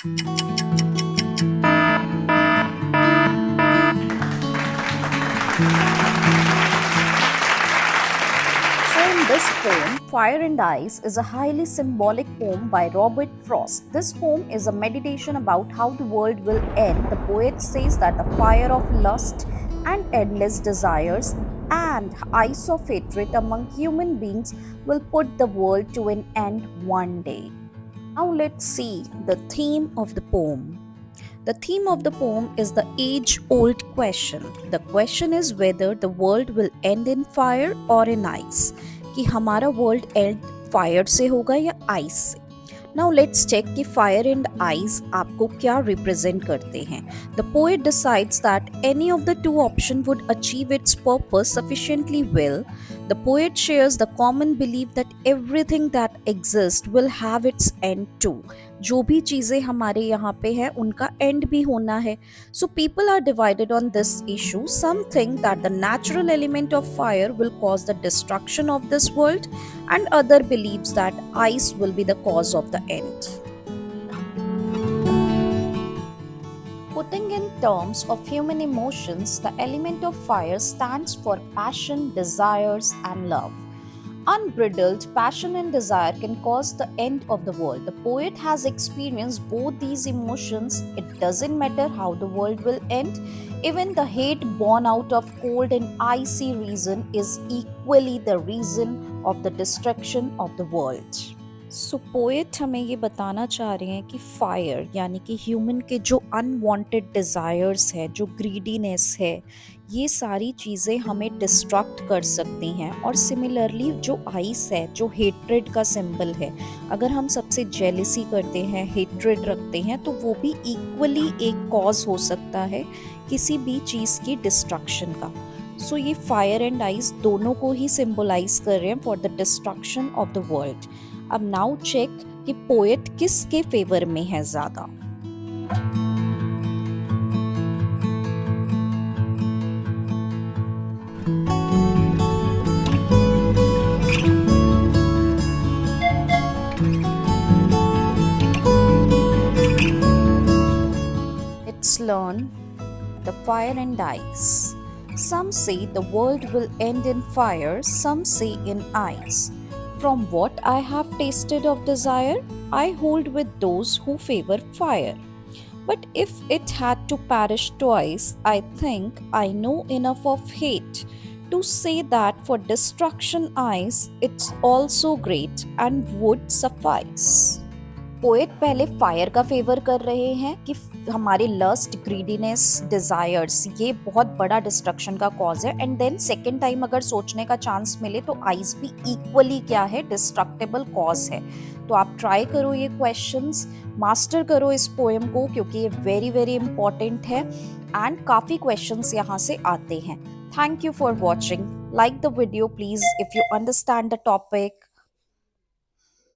So, in this poem, Fire and Ice is a highly symbolic poem by Robert Frost. This poem is a meditation about how the world will end. The poet says that the fire of lust and endless desires and ice of hatred among human beings will put the world to an end one day. Now, let's see the theme of the poem. The theme of the poem is the age old question. The question is whether the world will end in fire or in ice. कि हमारा world and fire से होगा या ice से. Now let's check कि fire and ice आपको क्या represent करते हैं. The poet decides that any of the two option would achieve it's purpose sufficiently well. The poet shares the common belief that everything that exists will have its end too. जो भी चीज़ें हमारे यहाँ पे हैं उनका एंड भी होना है. So people are divided on this issue. Some think that the natural element of fire will cause the destruction of this world, and other believes that ice will be the cause of the end. Putting in terms of human emotions, the element of fire stands for passion, desires, and love. Unbridled passion and desire can cause the end of the world. The poet has experienced both these emotions. It doesn't matter how the world will end. Even the hate born out of cold and icy reason is equally the reason of the destruction of the world. So poet हमें ये बताना चाह रहे हैं कि fire यानी कि human के जो अनवांटेड डिज़ायर्स है, जो ग्रीडीनेस है, ये सारी चीज़ें हमें डिस्ट्रक्ट कर सकती हैं. और सिमिलरली जो आइस है, जो हेट्रेड का सिंबल है, अगर हम सबसे जेलसी करते हैं, हेट्रेड रखते हैं, तो वो भी इक्वली एक कॉज हो सकता है किसी भी चीज़ की डिस्ट्रक्शन का. सो ये फायर एंड आइस दोनों को ही सिंबलाइज कर रहे हैं for the destruction of the world. अब नाउ चेक कि पोएट किसके फेवर में है ज्यादा. Let's learn the fire and ice. Some say the world will end in fire, some say in ice. From what I have tasted of desire, I hold with those who favor fire. But if it had to perish twice, I think I know enough of hate to say that for destruction ice, it's also great and would suffice. Poet पहले fire का favour कर रहे हैं कि हमारे lust, greediness, desires ये बहुत बड़ा डिस्ट्रक्शन का कॉज है. एंड देन सेकेंड टाइम अगर सोचने का चांस मिले तो आइस भी इक्वली क्या है, डिस्ट्रक्टेबल कॉज है. तो आप ट्राई करो ये क्वेश्चंस, मास्टर करो इस पोएम को क्योंकि ये वेरी वेरी इंपॉर्टेंट है एंड काफ़ी क्वेश्चंस यहाँ से आते हैं. Thank you for watching. Like the video please if you understand the topic.